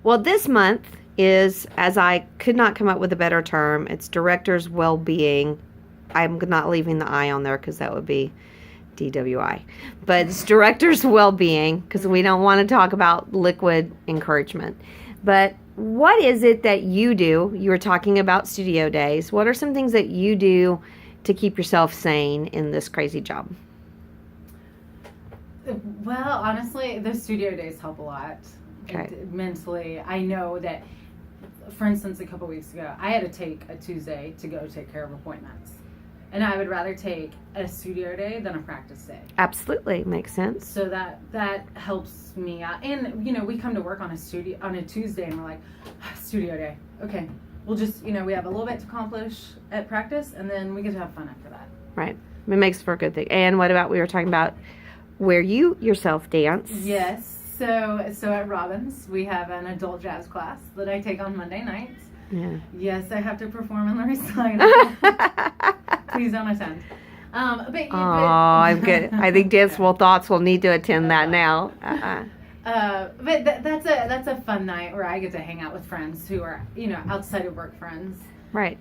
Well, this month is, as I could not come up with a better term, it's Director's Well-Being. I'm not leaving the I on there because that would be DWI. But it's Director's Well-Being because we don't want to talk about liquid encouragement. But what is it that you do? You were talking about studio days. What are some things that you do to keep yourself sane in this crazy job? Well, honestly, the studio days help a lot. Okay. Mentally. I know that, for instance, a couple weeks ago, I had to take a Tuesday to go take care of appointments. And I would rather take a studio day than a practice day. Absolutely. Makes sense. So that helps me out. And, we come to work on a Tuesday and we're like, studio day. Okay. We'll just, we have a little bit to accomplish at practice and then we get to have fun after that. Right. It makes for a good thing. And what about, we were talking about where you yourself dance. Yes. So at Robbins, we have an adult jazz class that I take on Monday nights. Yeah. Yes, I have to perform in the recital. Please don't attend. I'm good. I think Danceful Thoughts will need to attend that now. But that's a fun night where I get to hang out with friends who are, outside of work friends. Right.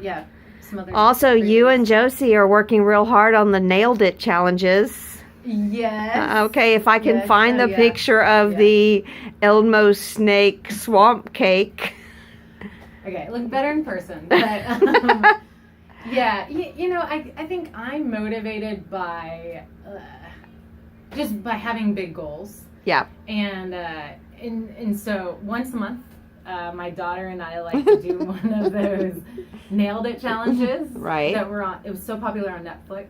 Yeah. Some other also, you and Josie are working real hard on the Nailed It challenges. Yes. Okay, if I can find the picture of the Elmo snake swamp cake. Okay, look better in person. But yeah, I think I'm motivated by just by having big goals. Yeah. And so once a month, my daughter and I like to do one of those Nailed It challenges. Right. That were on. It was so popular on Netflix.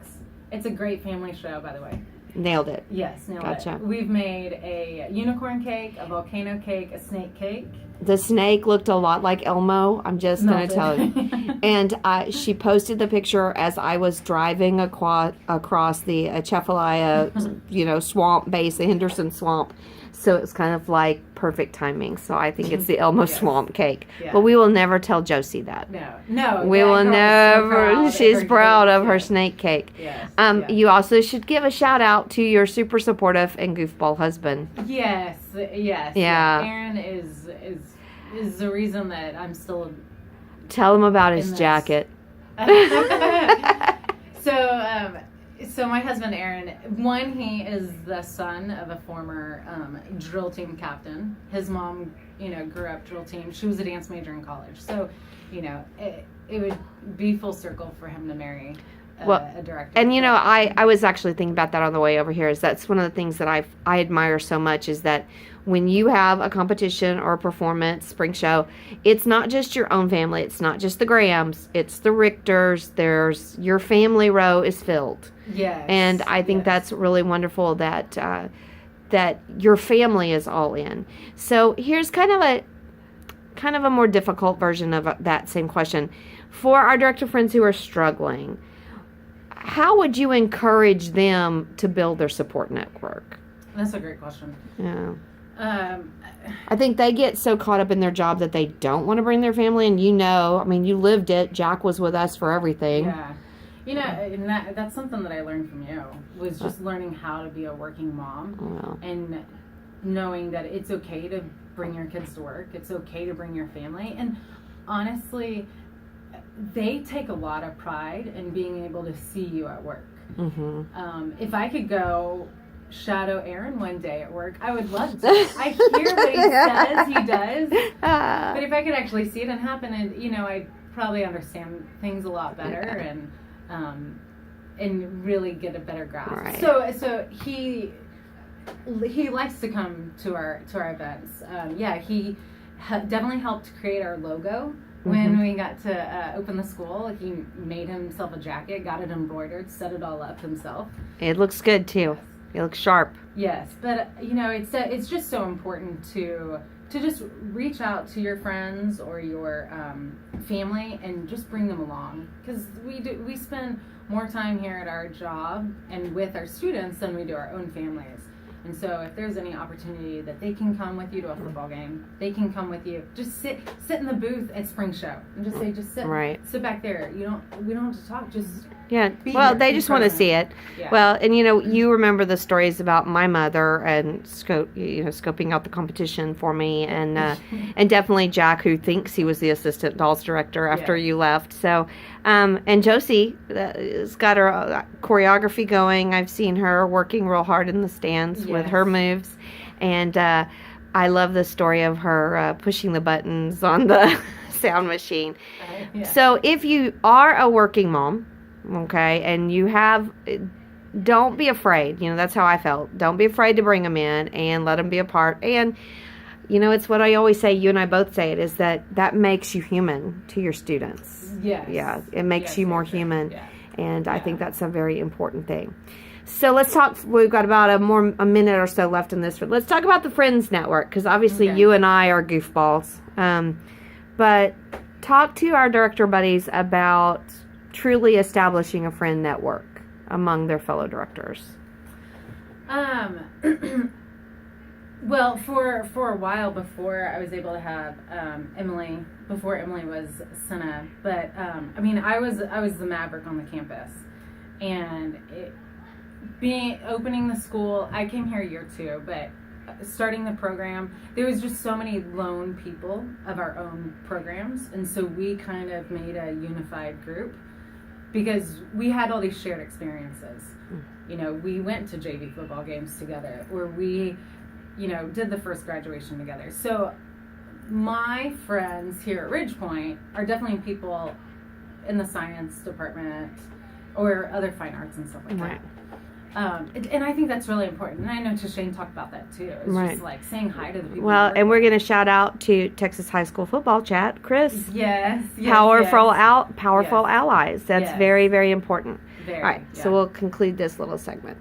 It's a great family show, by the way. Nailed it. Yes, nailed Gotcha. it. We've made a unicorn cake, a volcano cake, a snake cake. The snake looked a lot like Elmo. I'm just going to tell you. And she posted the picture as I was driving across the Atchafalaya, swamp base, the Henderson swamp. So it's kind of like perfect timing. So I think it's the Elmo swamp cake. Yeah. But we will never tell Josie that. No. We will never. She's proud of her snake cake. Yes. You also should give a shout out to your super supportive and goofball husband. Yes. Yeah. Aaron is the reason that I'm still. Tell him about his jacket. So my husband Aaron, he is the son of a former drill team captain. His mom, grew up drill team. She was a dance major in college. So, it would be full circle for him to marry a director. And I was actually thinking about that on the way over here. Is that's one of the things that I admire so much is that when you have a competition or a performance, spring show, it's not just your own family. It's not just the Grahams. It's the Richters. There's your family row is filled. Yes. And I think that's really wonderful that your family is all in. So here's kind of a more difficult version of that same question. For our director friends who are struggling, how would you encourage them to build their support network? That's a great question. Yeah. I think they get so caught up in their job that they don't want to bring their family. And you lived it. Jack was with us for everything. Yeah. And that's something that I learned from you, was just learning how to be a working mom and knowing that it's okay to bring your kids to work. It's okay to bring your family. And honestly, they take a lot of pride in being able to see you at work. Mm-hmm. If I could go shadow Aaron one day at work, I would love to. I hear what he says he does, but if I could actually see it and happen, and I'd probably understand things a lot better and really get a better grasp. Right. So he likes to come to our events. He definitely helped create our logo. When we got to open the school, he made himself a jacket, got it embroidered, set it all up himself. It looks good too. It looks sharp. Yes, but it's just so important to just reach out to your friends or your family and just bring them along, because we spend more time here at our job and with our students than we do our own families. And so if there's any opportunity that they can come with you to a football game, they can come with you. Just sit in the booth at spring show and just say, sit back there. We don't have to talk. Just well, they just want to see it. Yeah. Well, and you remember the stories about my mother and scoping out the competition for me, and and definitely Jack, who thinks he was the assistant dolls director after you left. So, and Josie has got her choreography going. I've seen her working real hard in the stands with her moves, and I love the story of her pushing the buttons on the sound machine. So if you are a working mom, okay, and you have, don't be afraid. That's how I felt. Don't be afraid to bring them in and let them be a part. And, it's what I always say, you and I both say it, is that makes you human to your students. Yes. Yeah, it makes you more human. Yeah. And I think that's a very important thing. So let's talk, we've got about a minute or so left in this. Let's talk about the Friends Network, because obviously you and I are goofballs. But talk to our director buddies about truly establishing a friend network among their fellow directors. Well, for a while before I was able to have Emily, before Emily was Senna, but I was the maverick on the campus, and opening the school. I came here year 2, but starting the program, there was just so many lone people of our own programs, and so we kind of made a unified group because we had all these shared experiences. We went to JV football games together, or we did the first graduation together. So my friends here at Ridgepoint are definitely people in the science department or other fine arts and stuff like that. And I think that's really important. And I know Tashane talked about that too. It's just like saying hi to the people. Well, and we're going to shout out to Texas High School football chat, Chris. Yes. Powerful allies. That's very, very important. Very, all right, so we'll conclude this little segment.